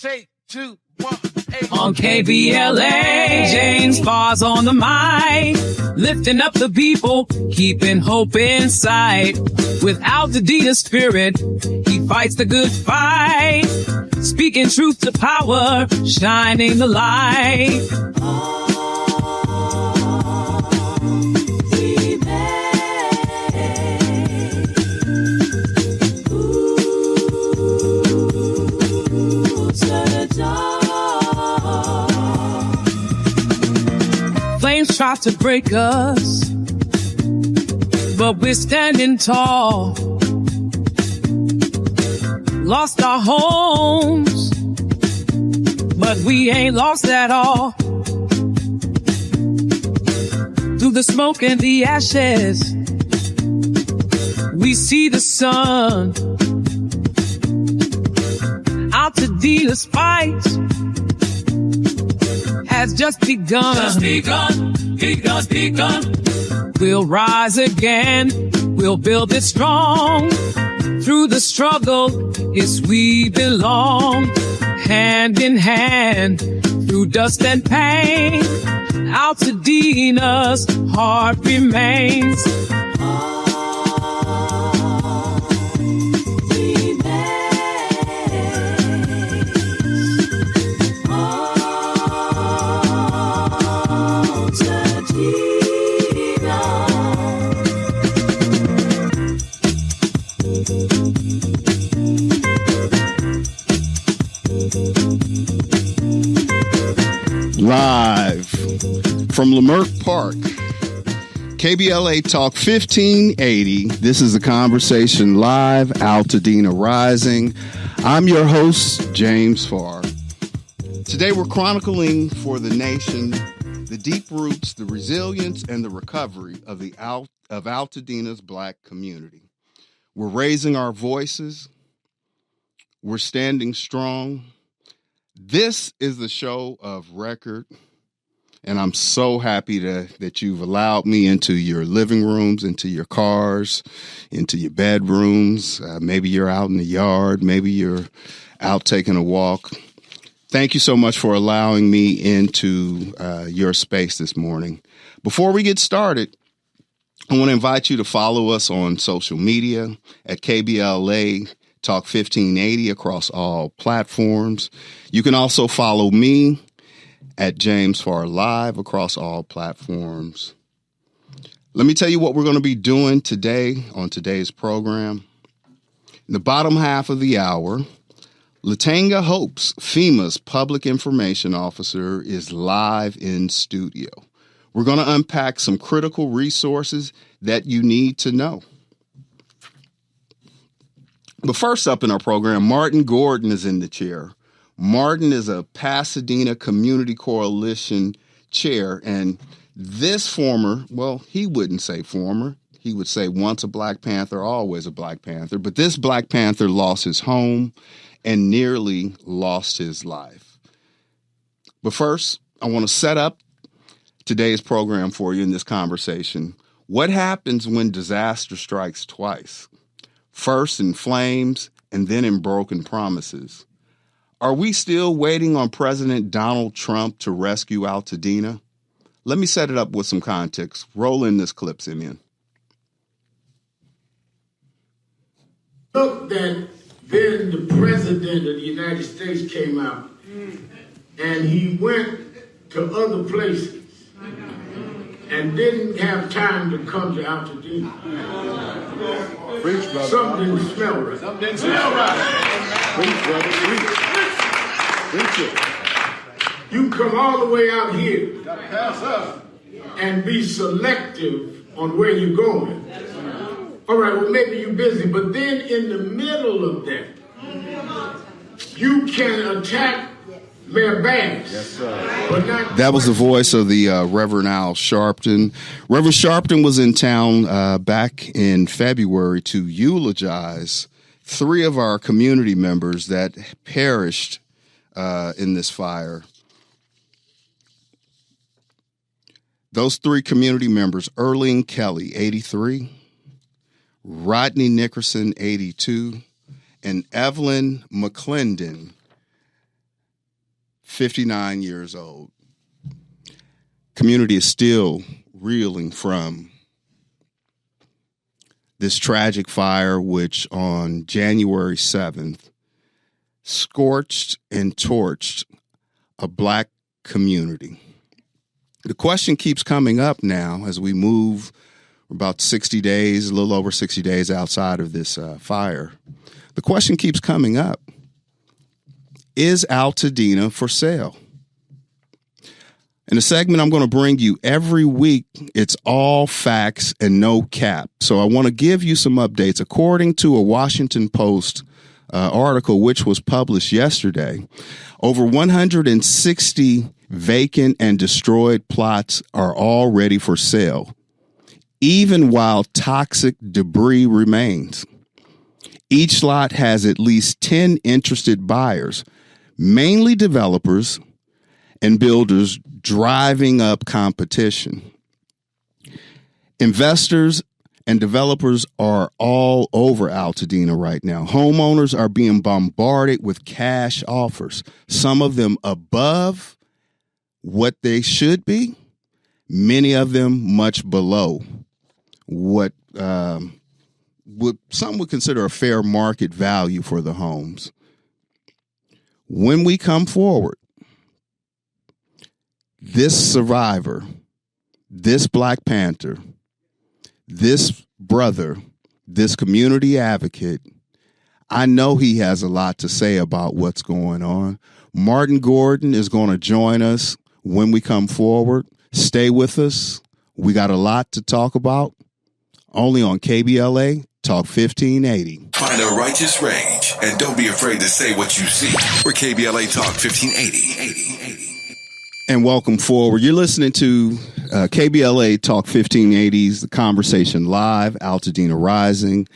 Say 2, 1, 8. On KBLA, James Farr's on the mic, lifting up the people, keeping hope in sight. With Altadena spirit, he fights the good fight, speaking truth to power, shining the light. Flames try to break us, but we're standing tall. Lost our homes, but we ain't lost at all. Through the smoke and the ashes, we see the sun. Altadena's fight has just begun. Just begun. We'll rise again. We'll build it strong. Through the struggle, yes, we belong. Hand in hand, through dust and pain, Altadena's heart remains. Live from Leimert Park, KBLA Talk 1580. This is the conversation live, Altadena Rising. I'm your host, James Farr. Today we're chronicling for the nation the deep roots, the resilience, and the recovery of Altadena's Black community. We're raising our voices. We're standing strong. This is the show of record, and I'm so happy that you've allowed me into your living rooms, into your cars, into your bedrooms. Maybe you're out in the yard. Maybe you're out taking a walk. Thank you so much for allowing me into your space this morning. Before we get started, I want to invite you to follow us on social media at KBLA Talk 1580 across all platforms. You can also follow me at James Farr Live across all platforms. Let me tell you what we're going to be doing today on today's program. In the bottom half of the hour, Latanga Hopes, FEMA's public information officer, is live in studio. We're going to unpack some critical resources that you need to know. But first up in our program, Martin Gordon is in the chair. Martin is a Pasadena Community Coalition chair, and this former, well, he wouldn't say former, he would say once a Black Panther, always a Black Panther, but this Black Panther lost his home and nearly lost his life. But first, I want to set up today's program for you in this conversation. What happens when disaster strikes twice? First in flames and then in broken promises. Are we still waiting on President Donald Trump to rescue Altadena? Let me set it up with some context. Roll in this clip, Simeon. Look, that then the President of the United States came out and he went to other places and didn't have time to come to Altadena. Preach, brother. Something didn't smell right. Something didn't smell right. Preach, brother. Preach it. You come all the way out here Gotta pass up. and be selective on where you're going. All right, well, maybe you're busy, but then in the middle of that, you can attack Mayor Bass. Yes, sir. But not That was the voice of the Reverend Al Sharpton. Reverend Sharpton was in town back in February to eulogize 3 of our community members that perished in this fire. Those 3 community members, Erling Kelly, 83, Rodney Nickerson, 82, and Evelyn McClendon, 59 years old. Community is still reeling from this tragic fire, which on January 7th scorched and torched a Black community. The question keeps coming up now as we move about 60 days, a little over 60 days outside of this fire. The question keeps coming up. Is Altadena for sale? In a segment I'm going to bring you every week, it's all facts and no cap. So I want to give you some updates. According to a Washington Post article, which was published yesterday, over 160 vacant and destroyed plots are already for sale, even while toxic debris remains. Each lot has at least 10 interested buyers, mainly developers and builders, driving up competition. Investors and developers are all over Altadena right now. Homeowners are being bombarded with cash offers, some of them above what they should be, many of them much below what some would consider a fair market value for the homes. When we come forward, this survivor, this Black Panther, this brother, this community advocate, I know he has a lot to say about what's going on. Martin Gordon is going to join us when we come forward. Stay with us. We got a lot to talk about. Only on KBLA Talk 1580. Find a righteous rage and don't be afraid to say what you see. We're KBLA Talk 1580. And welcome forward. You're listening to KBLA Talk 1580's The Conversation Live, Altadena Rising.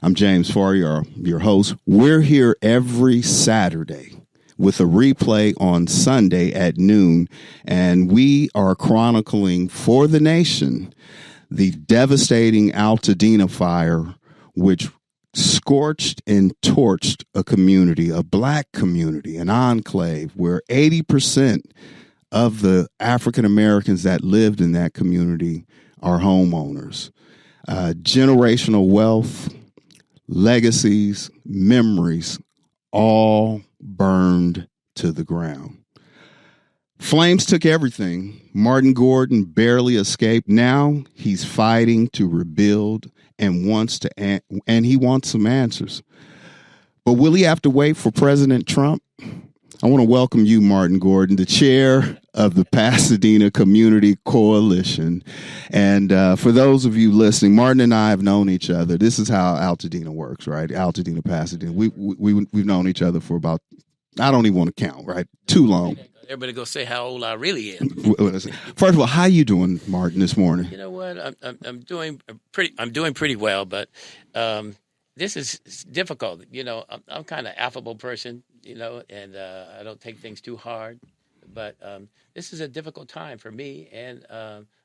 I'm James Farr, your host. We're here every Saturday with a replay on Sunday at noon, and we are chronicling for the nation the devastating Altadena fire, which scorched and torched a community, a Black community, an enclave where 80% of the African Americans that lived in that community are homeowners. Generational wealth, legacies, memories, all burned to the ground. Flames took everything. Martin Gordon barely escaped. Now he's fighting to rebuild and he wants some answers. But will he have to wait for President Trump? I want to welcome you, Martin Gordon, the chair of the Pasadena Community Coalition. And for those of you listening, Martin and I have known each other. This is how Altadena works, right? Altadena, Pasadena. We've known each other for about, I don't even want to count, right? Too long. Everybody go say how old I really am. First of all, how you doing, Martin, this morning? You know what? I'm doing pretty well, but this is difficult. You know, I'm kind of affable person, you know, and I don't take things too hard. But this is a difficult time for me and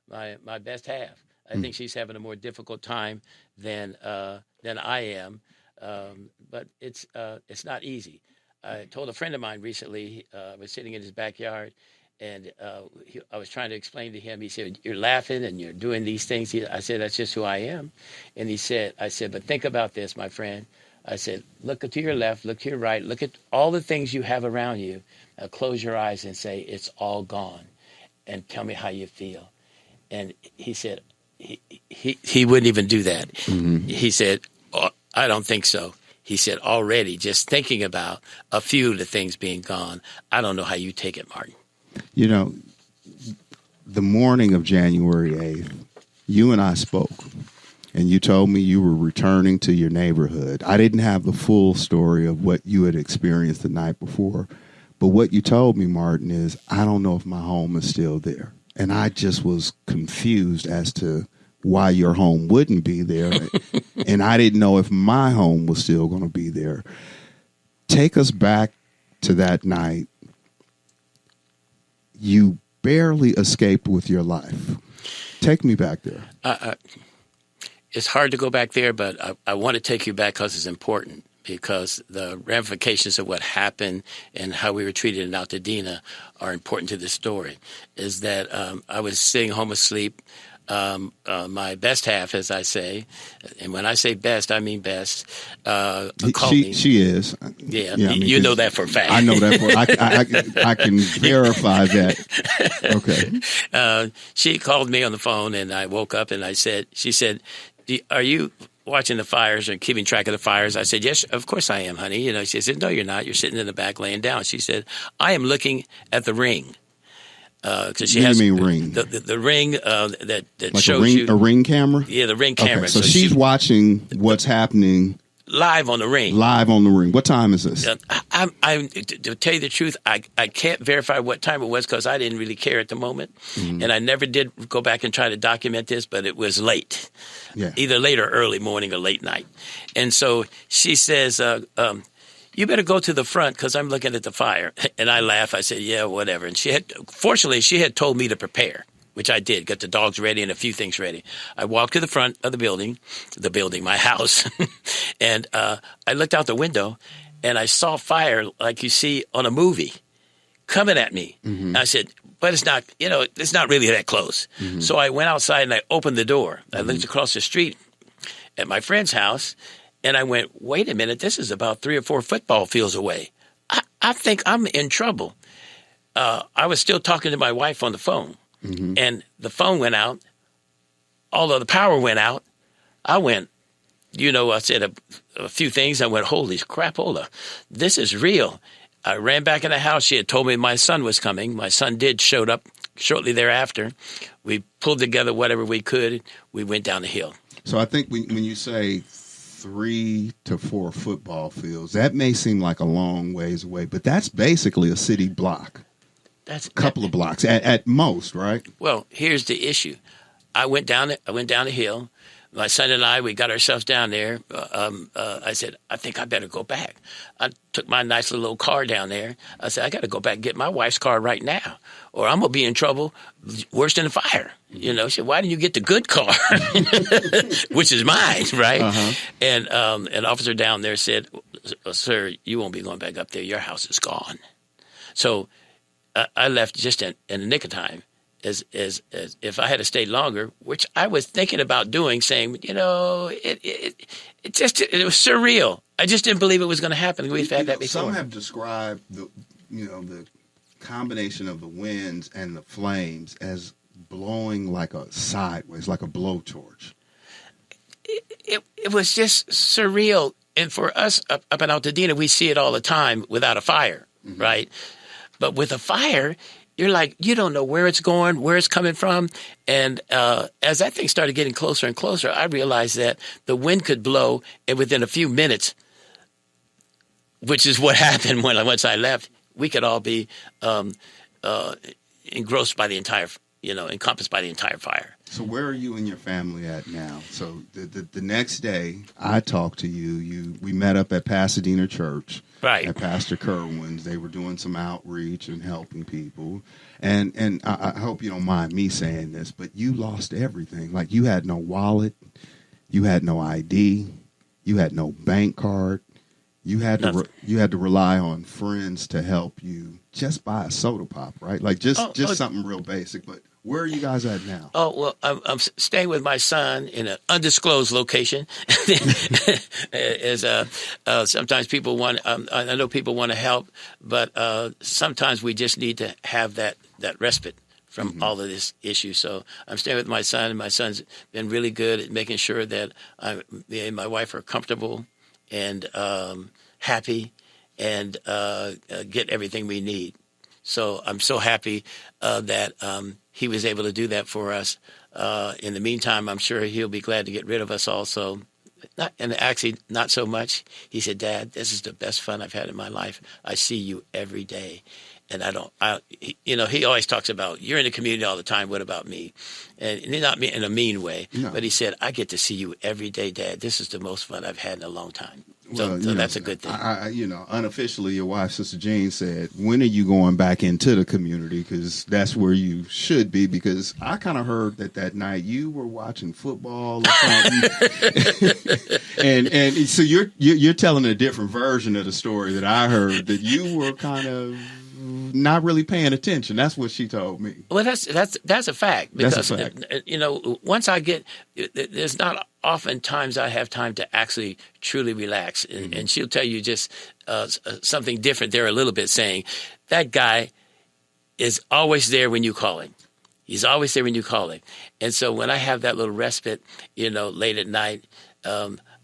my best half. I think she's having a more difficult time than I am, but it's not easy. I told a friend of mine recently, I was sitting in his backyard, and I was trying to explain to him. He said, "You're laughing and you're doing these things." I said, "That's just who I am." And I said, "But think about this, my friend." I said, "Look to your left, look to your right, look at all the things you have around you. Close your eyes and say, it's all gone, and tell me how you feel." And he said, he wouldn't even do that. Mm-hmm. He said, "Oh, I don't think so." He said, "Already, just thinking about a few of the things being gone, I don't know how you take it, Martin." You know, the morning of January 8th, you and I spoke, and you told me you were returning to your neighborhood. I didn't have the full story of what you had experienced the night before, but what you told me, Martin, is I don't know if my home is still there. And I just was confused as to why your home wouldn't be there. And I didn't know if my home was still going to be there. Take us back to that night. You barely escaped with your life. Take me back there. It's hard to go back there, but I want to take you back because it's important. because the ramifications of what happened and how we were treated in Altadena are important to this story. Is that I was sitting home asleep, my best half, as I say, and when I say best, I mean best. Called me. She is. Yeah, I mean, you know that for a fact. I know that I can verify that. Okay. She called me on the phone, and I woke up, and she said, "Are you watching the fires or keeping track of the fires?" I said, "Yes, of course I am, honey." You know, she said, "No, you're not. You're sitting in the back laying down." She said, "I am looking at the ring." Because she has ring? The ring that like shows a ring camera? Yeah, the ring camera. Okay, so she's watching what's happening live on the ring. Live on the ring. What time is this? To tell you the truth, I can't verify what time it was because I didn't really care at the moment, and I never did go back and try to document this. But it was late, either late or early morning or late night, and so she says, "You better go to the front because I'm looking at the fire." And I laugh. I said, "Yeah, whatever." And fortunately, she had told me to prepare, which I did, got the dogs ready and a few things ready. I walked to the front of the building, my house, and I looked out the window and I saw fire like you see on a movie coming at me. Mm-hmm. I said, but it's not really that close. Mm-hmm. So I went outside and I opened the door. Mm-hmm. I looked across the street at my friend's house. And I went, wait a minute, this is about 3 or 4 football fields away. I think I'm in trouble. I was still talking to my wife on the phone, and the phone went out. Although the power went out, I went, I said a few things. I went, holy crapola, this is real. I ran back in the house. She had told me my son was coming. My son showed up shortly thereafter. We pulled together whatever we could. We went down the hill. So I think when you say 3 to 4 football fields, that may seem like a long ways away, but that's basically a city block. That's a couple of blocks at most, right? Well, here's the issue. I went down the hill. My son and I, we got ourselves down there. I said, I think I better go back. I took my nice little old car down there. I said, I got to go back and get my wife's car right now, or I'm going to be in trouble worse than a fire. She said, why didn't you get the good car, which is mine, right? Uh-huh. And an officer down there said, sir, you won't be going back up there. Your house is gone. So I left just in the nick of time. As if I had stayed longer, which I was thinking about doing, saying, it was surreal. I just didn't believe it was going to happen. We've had that before. Some have described the combination of the winds and the flames as blowing like a sideways, like a blowtorch. It was just surreal. And for us up in Altadena, we see it all the time without a fire, right? But with a fire, you're like, you don't know where it's going, where it's coming from. And as that thing started getting closer and closer, I realized that the wind could blow, and within a few minutes, which is what happened once I left, we could all be engrossed by the entire, encompassed by the entire fire. So where are you and your family at now? So the next day I talked to you. We met up at Pasadena Church. Right. At Pastor Kerwin's. They were doing some outreach and helping people. And I hope you don't mind me saying this, but you lost everything. Like, you had no wallet. You had no ID. You had no bank card. You had to rely on friends to help you just buy a soda pop, right? Like just something real basic. But where are you guys at now? Oh, well, I'm staying with my son in an undisclosed location. Sometimes people want, I know people want to help, but sometimes we just need to have that respite from all of this issue. So I'm staying with my son, and my son's been really good at making sure that me and my wife are comfortable and happy and get everything we need. So I'm so happy that he was able to do that for us. In the meantime, I'm sure he'll be glad to get rid of us also. Actually, not so much. He said, Dad, this is the best fun I've had in my life. I see you every day. And he always talks about, you're in the community all the time. What about me? And not in a mean way, but he said, I get to see you every day, Dad. This is the most fun I've had in a long time. So that's a good thing. Unofficially, your wife, Sister Jean, said, when are you going back into the community? Because that's where you should be. Because I kind of heard that night you were watching football or something. and so you're telling a different version of the story that I heard, that you were kind of not really paying attention. That's what she told me. Well, that's a fact. Because, that's a fact. Once I get, there's not often times I have time to actually truly relax. And she'll tell you just something different there a little bit, saying, that guy is always there when you call him. He's always there when you call him. And so when I have that little respite, late at night,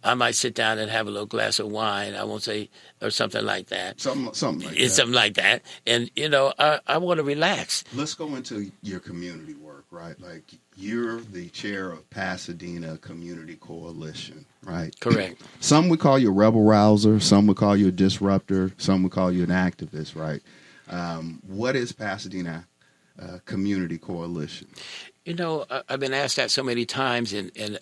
I might sit down and have a little glass of wine. I won't say, or something like that. Something like that. It's something like that. And, I want to relax. Let's go into your community work, right? Like, you're the chair of Pasadena Community Coalition, right? Correct. Some would call you a rebel rouser. Some would call you a disruptor. Some would call you an activist, right? What is Pasadena Community Coalition? I've been asked that so many times, and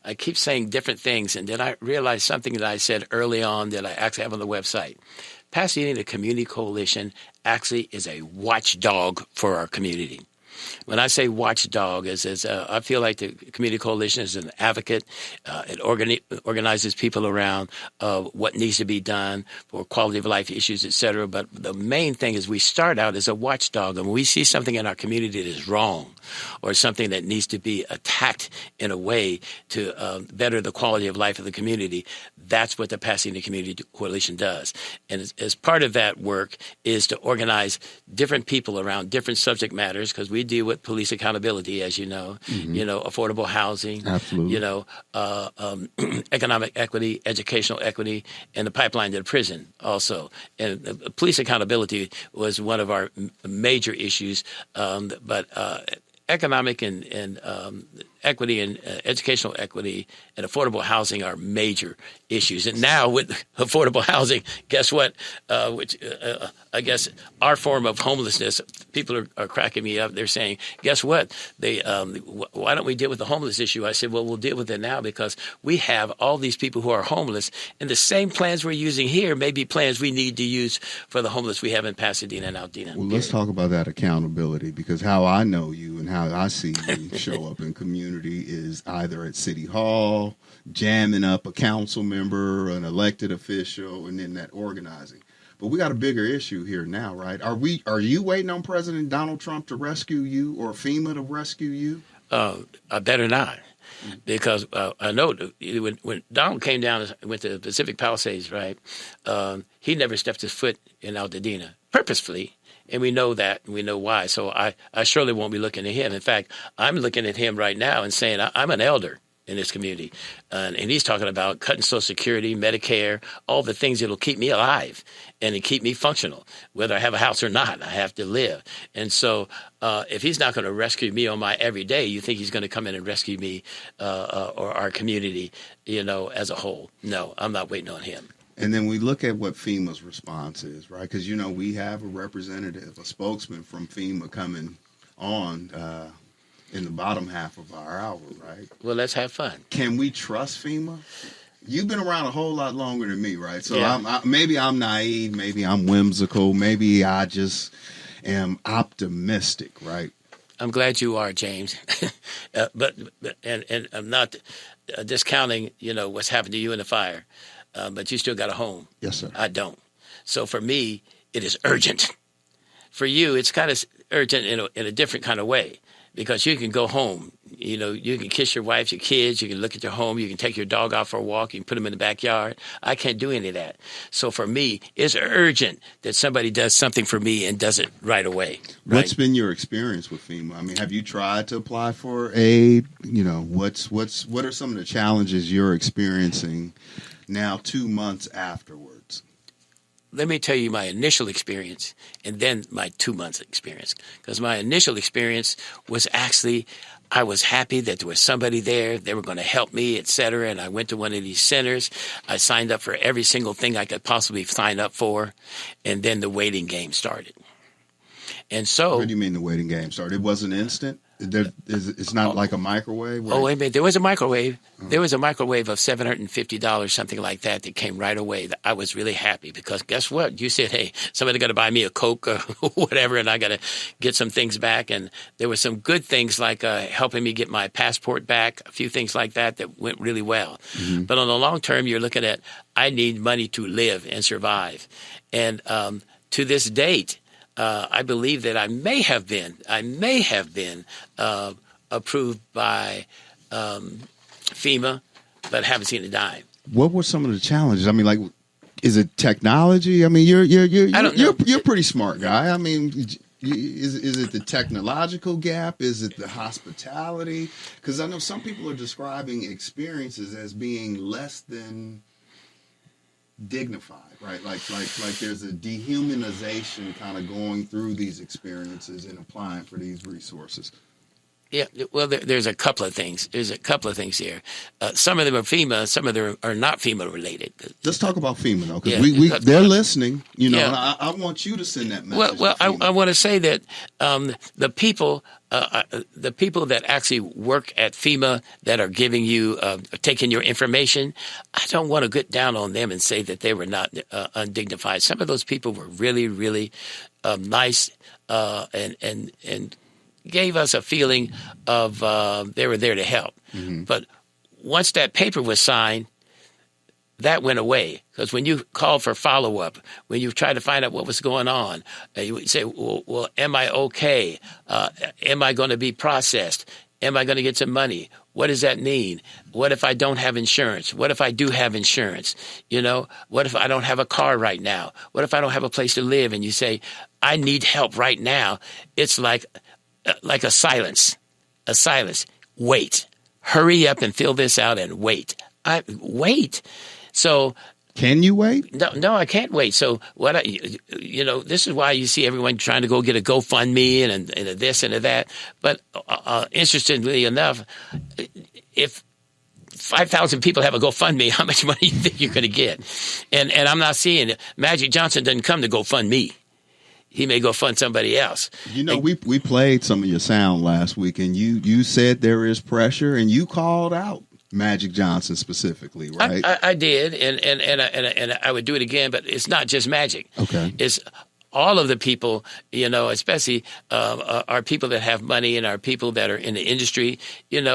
I keep saying different things, and then I realized something that I said early on that I actually have on the website. Pasadena Community Coalition actually is a watchdog for our community. When I say watchdog, I feel like the Community Coalition is an advocate. It organizes people around what needs to be done for quality of life issues, et cetera. But the main thing is we start out as a watchdog, and when we see something in our community that is wrong or something that needs to be attacked in a way to better the quality of life of the community, that's what the Pasadena Community Coalition does. And as part of that work is to organize different people around different subject matters, because we deal with police accountability, as you know, affordable housing, absolutely, economic equity, educational equity, and the pipeline to the prison also. And police accountability was one of our major issues, but economic and equity and educational equity and affordable housing are major issues. And now with affordable housing, guess what? I guess our form of homelessness, people are cracking me up. They're saying, guess what? Why don't we deal with the homeless issue? I said, well, we'll deal with it now because we have all these people who are homeless, and the same plans we're using here may be plans we need to use for the homeless we have in Pasadena and Altadena. Well, let's talk about that accountability, because how I know you and how I see you show up in community is either at City Hall, jamming up a council member, an elected official, and then that organizing. But we got a bigger issue here now, right? Are you waiting on President Donald Trump to rescue you, or FEMA to rescue you? I better not, because I know when Donald came down and went to the Pacific Palisades, right, he never stepped his foot in Altadena purposefully. And we know that, and we know why. So I surely won't be looking at him. In fact, I'm looking at him right now and saying, I'm an elder in this community. And he's talking about cutting Social Security, Medicare, all the things that will keep me alive and to keep me functional. Whether I have a house or not, I have to live. And so if he's not going to rescue me on my everyday, you think he's going to come in and rescue me or our community, as a whole? No, I'm not waiting on him. And then we look at what FEMA's response is, right? Because, we have a representative, a spokesman from FEMA coming on in the bottom half of our hour, right? Well, let's have fun. Can we trust FEMA? You've been around a whole lot longer than me, right? So yeah. Maybe I'm naive, maybe I'm whimsical, maybe I just am optimistic, right? I'm glad you are, James. but I'm not discounting, what's happened to you in the fire. But you still got a home. Yes, sir. I don't. So for me, it is urgent. For you, it's kind of urgent in a different kind of way, because you can go home. You can kiss your wife, your kids. You can look at your home. You can take your dog out for a walk. You can put them in the backyard. I can't do any of that. So for me, it's urgent that somebody does something for me and does it right away. Right? What's been your experience with FEMA? I mean, have you tried to apply for aid? What are some of the challenges you're experiencing now 2 months afterwards? Let me tell you my initial experience and then my 2 months experience. Because my initial experience was actually, I was happy that there was somebody there. They were going to help me, et cetera. And I went to one of these centers. I signed up for every single thing I could possibly sign up for. And then the waiting game started. And so... What do you mean the waiting game started? It wasn't instant? It's not like a microwave? Oh, wait a minute. There was a microwave. There was a microwave of $750, something like that came right away. I was really happy because guess what? You said, hey, somebody got to buy me a Coke or whatever, and I got to get some things back. And there were some good things like helping me get my passport back, a few things like that went really well. Mm-hmm. But on the long term, you're looking at, I need money to live and survive. And to this date, I believe that I may have been approved by FEMA, but haven't seen a dime. What were some of the challenges? I mean, like, is it technology? I mean, you're a pretty smart guy. I mean, is it the technological gap? Is it the hospitality? Because I know some people are describing experiences as being less than dignified, right? Like there's a dehumanization kind of going through these experiences and applying for these resources. Yeah, well, there's a couple of things. There's a couple of things here. Some of them are FEMA, some of them are not FEMA related. Let's talk about FEMA though, because they're listening. You know, yeah. and I want you to send that message. Well, I want to say that the people that actually work at FEMA that are giving you, taking your information, I don't want to get down on them and say that they were not undignified. Some of those people were really, really nice and gave us a feeling of they were there to help. Mm-hmm. But once that paper was signed, that went away. Because when you called for follow-up, when you tried to find out what was going on, you would say, well, am I okay? Am I going to be processed? Am I going to get some money? What does that mean? What if I don't have insurance? What if I do have insurance? You know, what if I don't have a car right now? What if I don't have a place to live? And you say, I need help right now. It's like a silence. Wait. Hurry up and fill this out and wait. Wait. So can you wait? No, I can't wait. So this is why you see everyone trying to go get a GoFundMe and a this and a that. But interestingly enough, if 5,000 people have a GoFundMe, how much money do you think you're going to get? And I'm not seeing it. Magic Johnson doesn't come to GoFundMe. He may go fund somebody else. You know, we played some of your sound last week, and you said there is pressure, and you called out Magic Johnson specifically, right? I did, and I would do it again, but it's not just Magic. Okay. It's all of the people, especially our people that have money and our people that are in the industry, and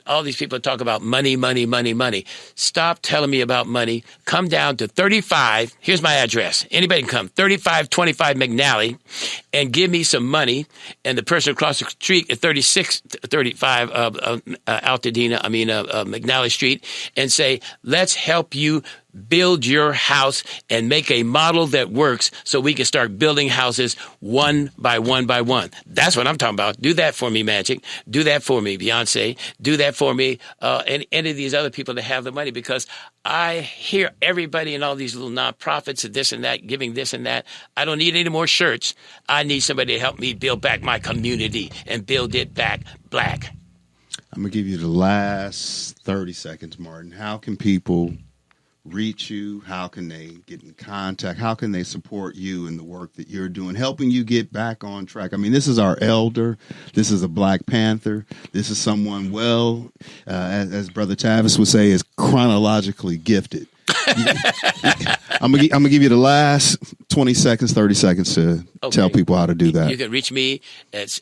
all these people talk about money. Stop telling me about money. Come down to 35. Here's my address. Anybody can come. 3525 McNally and give me some money. And the person across the street at 3635 Altadena, McNally Street, and say, let's help you build your house and make a model that works so we can start building houses one by one by one. That's what I'm talking about. Do that for me, Magic. Do that for me, Beyonce. Do that for me, and any of these other people that have the money, because I hear everybody in all these little nonprofits and this and that, giving this and that. I don't need any more shirts. I need somebody to help me build back my community and build it back black. I'm going to give you the last 30 seconds, Martin. How can people reach you? How can they get in contact? How can they support you in the work that you're doing, helping you get back on track? I mean, this is our elder. This is a Black Panther. This is someone, as Brother Tavis would say, is chronologically gifted. I'm gonna give you the last 20 seconds, 30 seconds to tell people how to do that. You can reach me at,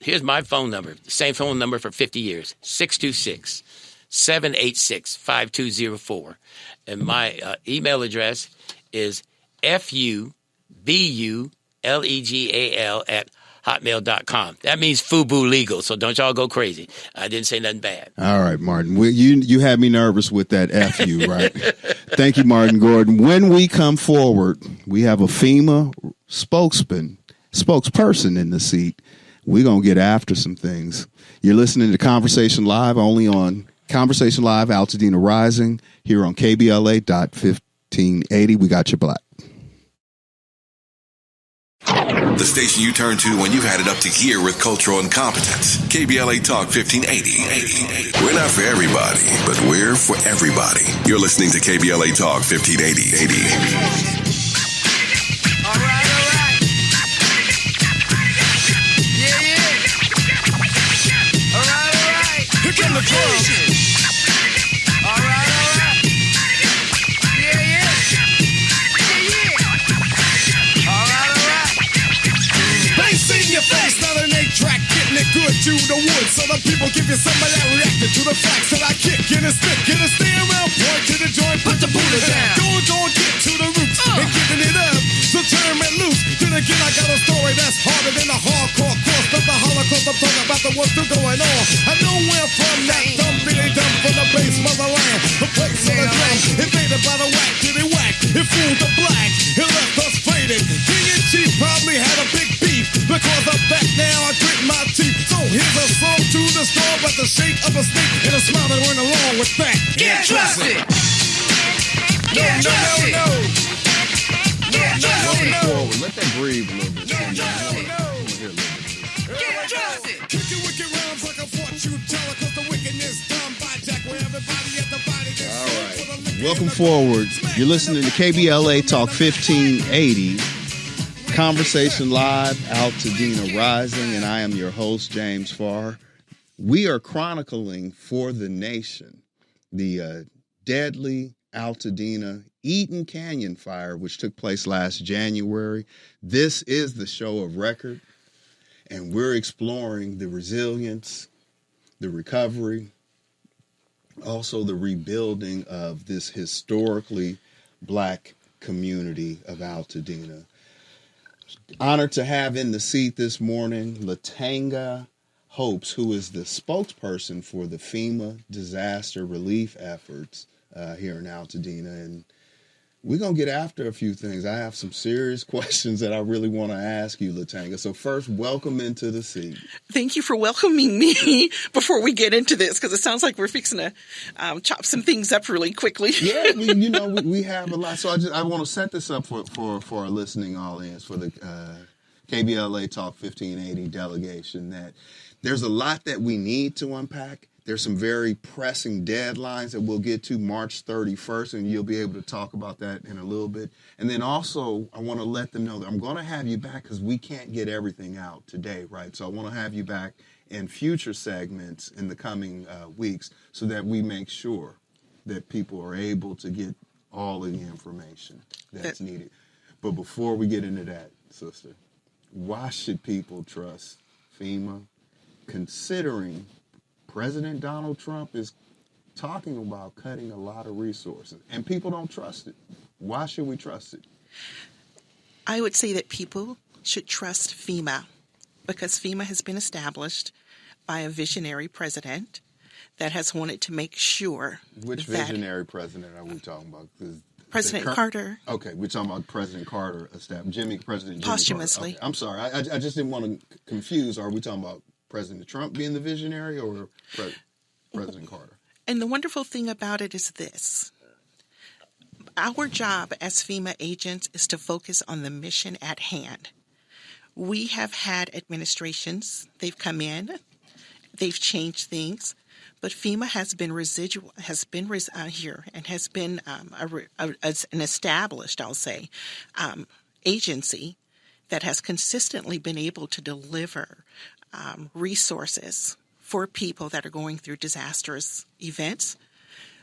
here's my phone number, the same phone number for 50 years, 626-786-5204. And my email address is FUBULEGAL@hotmail.com. That means FUBU legal, so don't y'all go crazy. I didn't say nothing bad. All right, Martin. You had me nervous with that FU, right? Thank you, Martin Gordon. When we come forward, we have a FEMA spokesperson in the seat. We're going to get after some things. You're listening to Conversation Live only on Conversation Live, Altadena Rising, here on KBLA 1580. We got you, Black. The station you turn to when you've had it up to gear with cultural incompetence. KBLA Talk 1580. We're not for everybody, but we're for everybody. You're listening to KBLA Talk 1580. All right. Yeah. to the woods so the people give you some of that reaction to the facts that I kick in a stick, get a stay around, point to the joint, put the Buddha down. Don't get to the roots and giving it up, so turn it loose. Then again, I got a story that's harder than the hardcore course of the Holocaust. I'm talking about the what's still going on. I know where from that dumb Billy dumb from the base motherland, the place of the drum, invaded by the whack, did it whack, it fooled the black, it left us faded. King and Chief probably had a big beef, because I'm back now, I grit my teeth. So here's a song to the storm, but the shake of a snake and a smile that went along with that. Get trusted. No. Forward. Let that breathe a little bit. No. Get trusted. Kicking wicked rhymes like a fortune teller, cause the wickedness done by Jack, where everybody at the body gets All right. Welcome forward. You're listening to KBLA Talk 1580. Conversation Live, Altadena Rising, and I am your host, James Farr. We are chronicling for the nation the deadly Altadena Eden Canyon fire, which took place last January. This is the show of record, and we're exploring the resilience, the recovery, also the rebuilding of this historically Black community of Altadena. Honored to have in the seat this morning Latanga Hopes, who is the spokesperson for the FEMA disaster relief efforts here in Altadena. And we're going to get after a few things. I have some serious questions that I really want to ask you, Latanga. So first, welcome into the seat. Thank you for welcoming me before we get into this, because it sounds like we're fixing to chop some things up really quickly. Yeah, we have a lot. So I want to set this up for our listening audience, for the KBLA Talk 1580 delegation, that there's a lot that we need to unpack. There's some very pressing deadlines that we'll get to March 31st, and you'll be able to talk about that in a little bit. And then also, I want to let them know that I'm going to have you back because we can't get everything out today, right? So I want to have you back in future segments in the coming weeks so that we make sure that people are able to get all of the information that's needed. But before we get into that, sister, why should people trust FEMA, considering President Donald Trump is talking about cutting a lot of resources, and people don't trust it? Why should we trust it? I would say that people should trust FEMA because FEMA has been established by a visionary president that has wanted to make sure. Which visionary president are we talking about? President Carter. Okay, we're talking about President Carter, President Jimmy posthumously. Carter. Okay, I'm sorry, I just didn't want to confuse. Are we talking about President Trump being the visionary or President Carter? And the wonderful thing about it is this. Our job as FEMA agents is to focus on the mission at hand. We have had administrations, they've come in, they've changed things, but FEMA has been here and has been an established, I'll say, agency that has consistently been able to deliver resources for people that are going through disastrous events.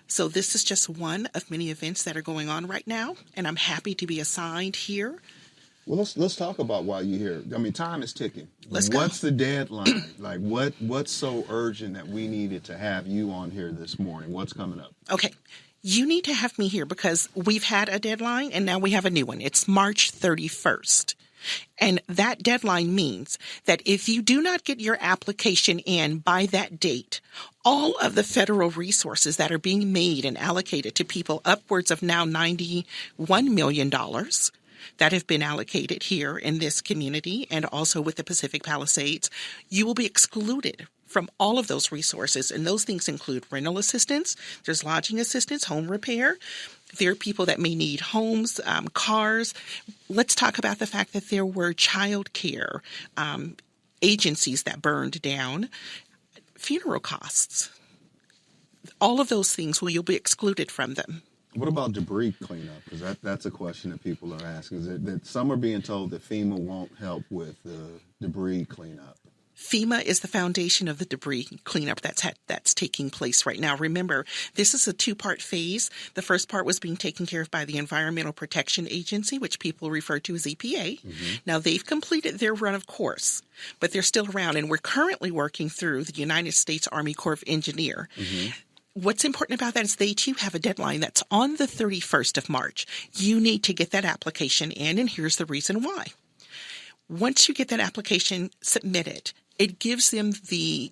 So this is just one of many events that are going on right now, and I'm happy to be assigned here. Well, let's talk about why you're here. I mean, time is ticking. Let's go. What's the deadline? Like, what's so urgent that we needed to have you on here this morning? What's coming up? Okay. You need to have me here because we've had a deadline, and now we have a new one. It's March 31st. And that deadline means that if you do not get your application in by that date, all of the federal resources that are being made and allocated to people, upwards of now $91 million that have been allocated here in this community and also with the Pacific Palisades, you will be excluded from all of those resources. And those things include rental assistance, there's lodging assistance, home repair. There are people that may need homes, cars. Let's talk about the fact that there were child care agencies that burned down, funeral costs. All of those things, you'll be excluded from them. What about debris cleanup? Because that's a question that people are asking. Is that some are being told that FEMA won't help with the debris cleanup? FEMA is the foundation of the debris cleanup that's taking place right now. Remember, this is a two-part phase. The first part was being taken care of by the Environmental Protection Agency, which people refer to as EPA. Now, they've completed their run of course, but they're still around, and we're currently working through the United States Army Corps of Engineers. What's important about that is they too have a deadline that's on the 31st of March. You need to get that application in, and here's the reason why. Once you get that application submitted, it gives them the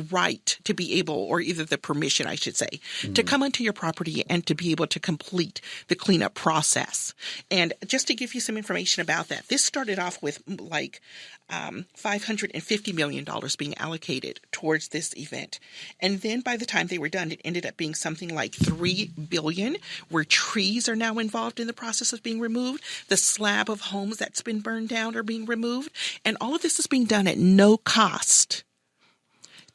right to be able, or either the permission, I should say, to come onto your property and to be able to complete the cleanup process. And just to give you some information about that, this started off with like $550 million being allocated towards this event. And then by the time they were done, it ended up being something like $3 billion, where trees are now involved in the process of being removed. The slab of homes that's been burned down are being removed. And all of this is being done at no cost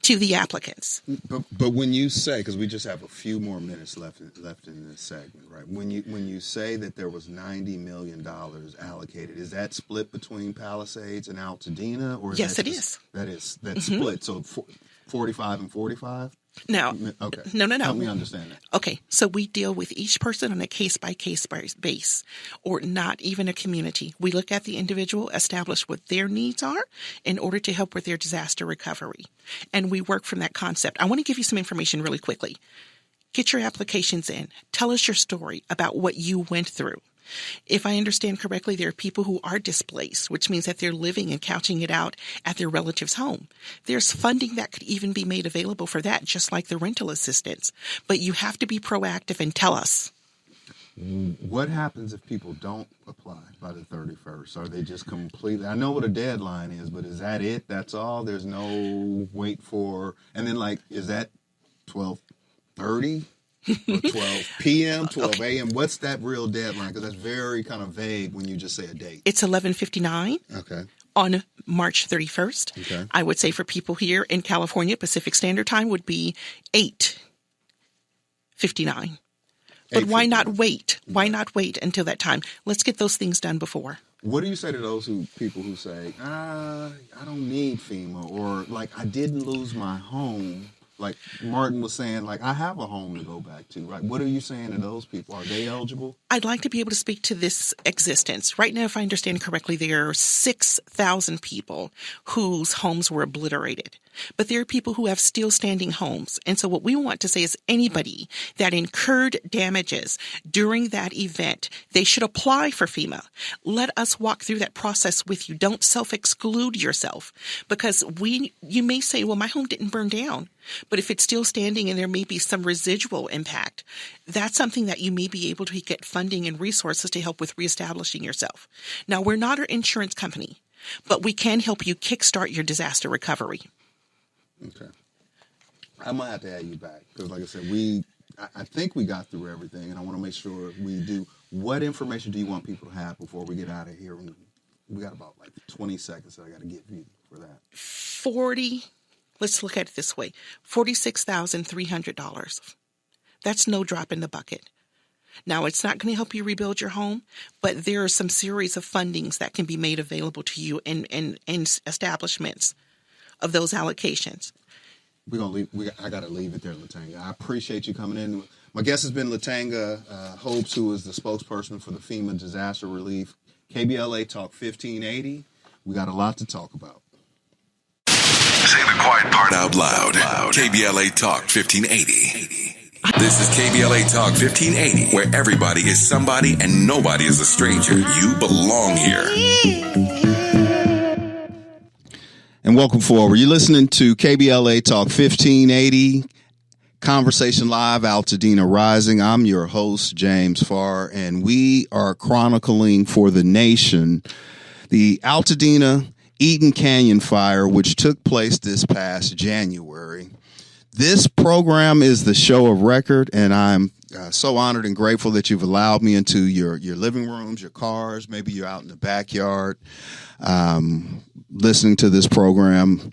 to the applicants. But when you say, because we just have a few more minutes left in this segment, right? When you say that there was $90 million allocated, is that split between Palisades and Altadena, or yes, it is. That's split. So 45 and 45. Now, okay. No. Help me understand that. Okay, so we deal with each person on a case-by-case base, or not even a community. We look at the individual, establish what their needs are in order to help with their disaster recovery. And we work from that concept. I want to give you some information really quickly. Get your applications in. Tell us your story about what you went through. If I understand correctly, there are people who are displaced, which means that they're living and couching it out at their relative's home. There's funding that could even be made available for that, just like the rental assistance. But you have to be proactive and tell us. What happens if people don't apply by the 31st? Are they just completely, I know what a deadline is, but is that it? That's all? There's no wait for, and then like, is that 12:30? Or 12 p.m., 12 a.m. What's that real deadline? Because that's very kind of vague when you just say a date. It's 11:59. Okay. On March 31st. Okay. I would say for people here in California, Pacific Standard Time would be 8:59. But why not wait? Why not wait until that time? Let's get those things done before. What do you say to those people who say, I don't need FEMA, or like I didn't lose my home? Like Martin was saying, like, I have a home to go back to, right? What are you saying to those people? Are they eligible? I'd like to be able to speak to this existence. Right now, if I understand correctly, there are 6,000 people whose homes were obliterated. But there are people who have still standing homes. And so what we want to say is anybody that incurred damages during that event, they should apply for FEMA. Let us walk through that process with you. Don't self-exclude yourself, because you may say, well, my home didn't burn down. But if it's still standing and there may be some residual impact, that's something that you may be able to get funding and resources to help with reestablishing yourself. Now, we're not an insurance company, but we can help you kickstart your disaster recovery. Okay. I might have to add you back because, like I said, I think we got through everything, and I want to make sure we do. What information do you want people to have before we get out of here? We got about like 20 seconds that I got to give you for that. Let's look at it this way, $46,300. That's no drop in the bucket. Now, it's not going to help you rebuild your home, but there are some series of fundings that can be made available to you in establishments of those allocations. We're gonna leave. I got to leave it there, Latanga. I appreciate you coming in. My guest has been Latanga Hopes, who is the spokesperson for the FEMA Disaster Relief. KBLA Talk 1580. We got a lot to talk about. Say the quiet part out loud. KBLA Talk 1580. This is KBLA Talk 1580, where everybody is somebody and nobody is a stranger. You belong here. And welcome forward. You're listening to KBLA Talk 1580, Conversation Live, Altadena Rising. I'm your host, James Farr, and we are chronicling for the nation the Altadena Eden Canyon fire, which took place this past January. This program is the show of record, and I'm so honored and grateful that you've allowed me into your living rooms, your cars, maybe you're out in the backyard listening to this program.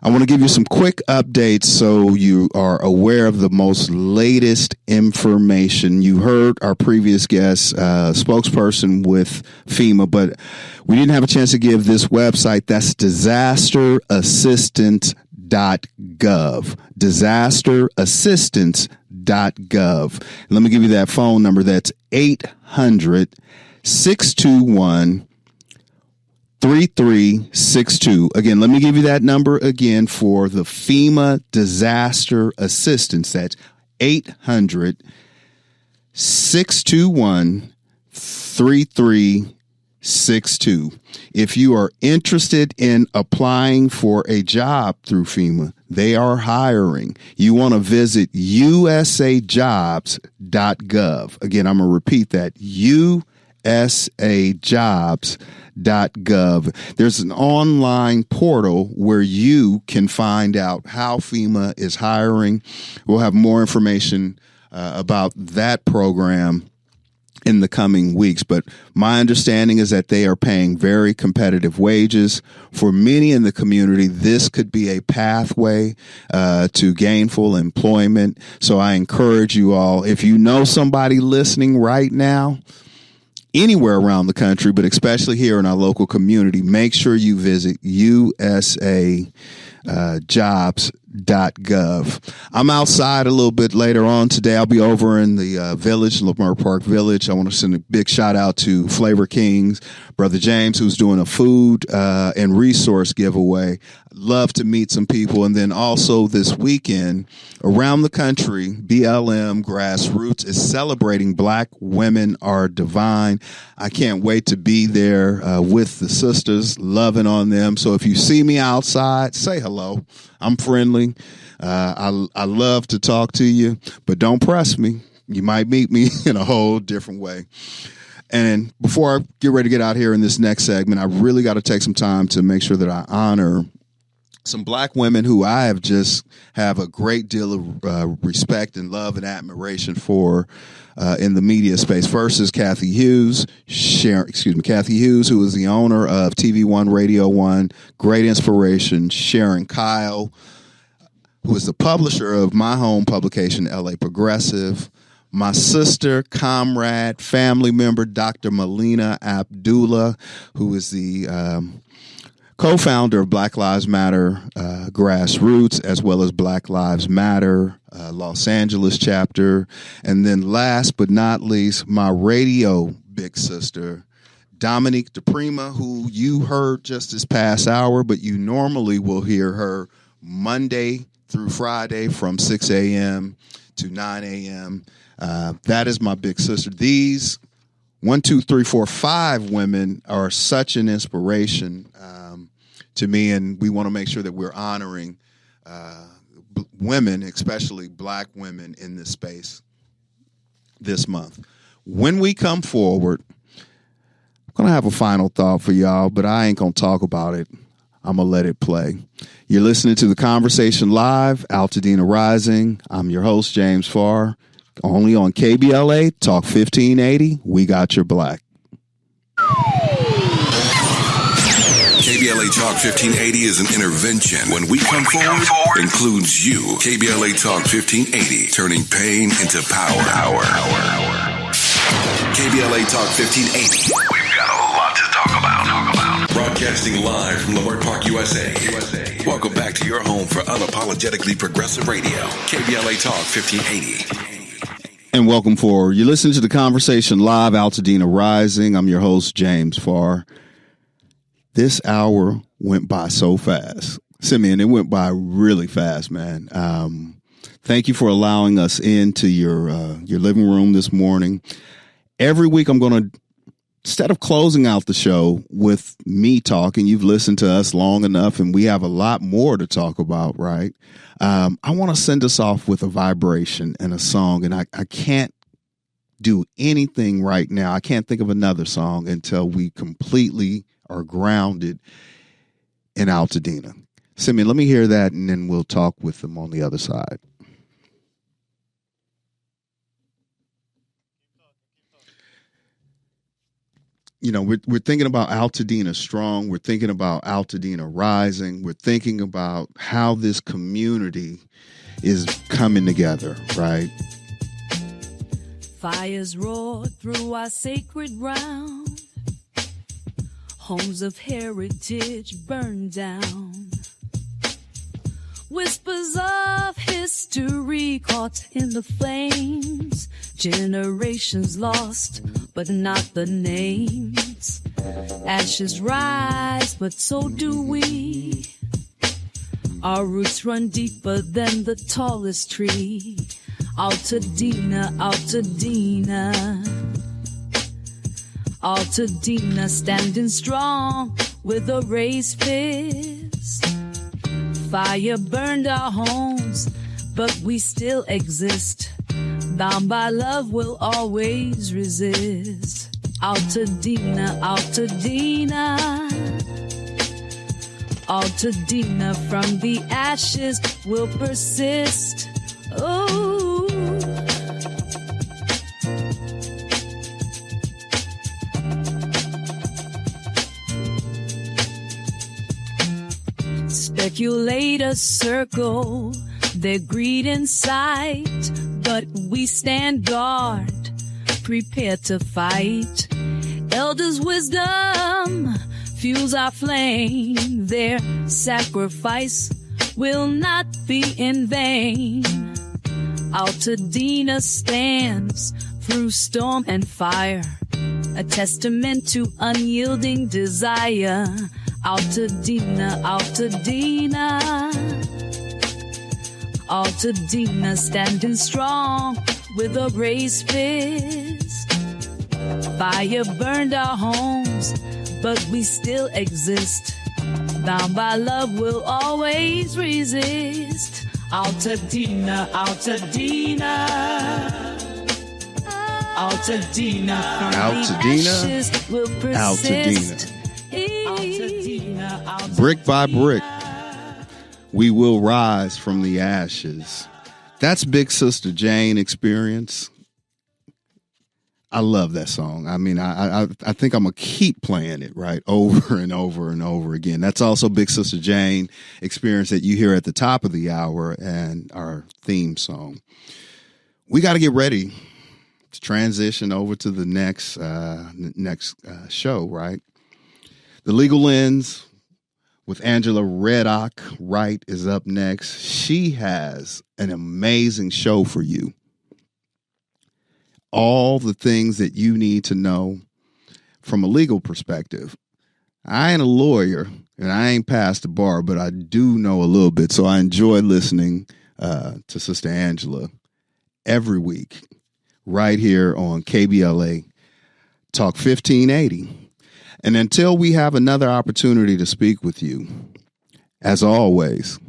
I want to give you some quick updates so you are aware of the most latest information. You heard our previous guest, spokesperson with FEMA, but we didn't have a chance to give this website. That's disasterassistance.gov. Disasterassistance.gov. Let me give you that phone number. That's 800-621-3362. Again, let me give you that number again for the FEMA disaster assistance. That's 800-621-3362. If you are interested in applying for a job through FEMA, they are hiring. You want to visit usajobs.gov. Again, I'm going to repeat that. usajobs.gov. There's an online portal where you can find out how FEMA is hiring. We'll have more information about that program in the coming weeks, but my understanding is that they are paying very competitive wages. For many in the community, this could be a pathway to gainful employment. So I encourage you all, if you know somebody listening right now, anywhere around the country, but especially here in our local community, make sure you visit usajobs.gov. I'm outside a little bit later on today. I'll be over in the village, Leimert Park Village. I want to send a big shout out to Flavor Kings, Brother James, who's doing a food and resource giveaway. Love to meet some people. And then also this weekend around the country, BLM Grassroots is celebrating Black Women Are Divine. I can't wait to be there with the sisters, loving on them. So if you see me outside, say hello. I'm friendly. I love to talk to you, but don't press me. You might meet me in a whole different way. And before I get ready to get out here in this next segment, I really got to take some time to make sure that I honor some Black women who I have a great deal of respect and love and admiration for in the media space. First is Kathy Hughes, Kathy Hughes, who is the owner of TV One, Radio One, great inspiration. Sharon Kyle, who is the publisher of my home publication, LA Progressive. My sister, comrade, family member, Dr. Melina Abdullah, who is the co-founder of Black Lives Matter Grassroots, as well as Black Lives Matter Los Angeles chapter. And then last but not least, my radio big sister, Dominique DePrima, who you heard just this past hour, but you normally will hear her Monday through Friday from 6 a.m. to 9 a.m. That is my big sister. These 5 women are such an inspiration to me, and we want to make sure that we're honoring women, especially Black women, in this space this month. When we come forward, I'm going to have a final thought for y'all, but I ain't going to talk about it. I'm going to let it play. You're listening to The Conversation Live, Altadena Rising. I'm your host, James Farr. Only on KBLA Talk 1580. We got your black. KBLA Talk 1580 is an intervention. When we come forward, includes you. KBLA Talk 1580, turning pain into power. KBLA Talk 1580. We've got a lot to talk about. Broadcasting live from Leimert Park, USA. Welcome back to your home for unapologetically progressive radio. KBLA Talk 1580. And welcome forward. You listen to The Conversation Live, Altadena Rising. I'm your host, James Farr. This hour went by so fast. Simeon, it went by really fast, man. Thank you for allowing us into your living room this morning. Every week I'm going to, instead of closing out the show with me talking, you've listened to us long enough and we have a lot more to talk about, right? I want to send us off with a vibration and a song, and I can't do anything right now. I can't think of another song until we completely are grounded in Altadena. Simeon, let me hear that, and then we'll talk with them on the other side. we're thinking about Altadena Strong. We're thinking about Altadena Rising. We're thinking about how this community is coming together, right? Fires roar through our sacred ground. Homes of heritage burn down. Whispers of history caught in the flames. Generations lost, but not the names. Ashes rise, but so do we. Our roots run deeper than the tallest tree. Altadena, Altadena. Altadena standing strong with a raised fist. Fire burned our homes, but we still exist. Bound by love, we'll always resist. Altadena, Altadena. Altadena, from the ashes will persist. Oh. Speculators circle their greed in sight, but we stand guard, prepared to fight. Elders' wisdom fuels our flame. Their sacrifice will not be in vain. Altadena stands through storm and fire, a testament to unyielding desire. Altadena, Altadena. Altadena standing strong with a raised fist. Fire burned our homes, but we still exist. Bound by love, we'll always resist. Altadena, Altadena. Altadena, from the ashes will persist. Altadena. Brick by brick, we will rise from the ashes. That's Big Sister Jane Experience. I love that song. I mean, I think I'm going to keep playing it, right, over and over and over again. That's also Big Sister Jane Experience that you hear at the top of the hour and our theme song. We got to get ready to transition over to the next show, right? The Legal Lens with Angela Reddock Wright is up next. She has an amazing show for you. All the things that you need to know from a legal perspective. I ain't a lawyer and I ain't passed the bar, but I do know a little bit. So I enjoy listening to Sister Angela every week right here on KBLA Talk 1580. And until we have another opportunity to speak with you, as always,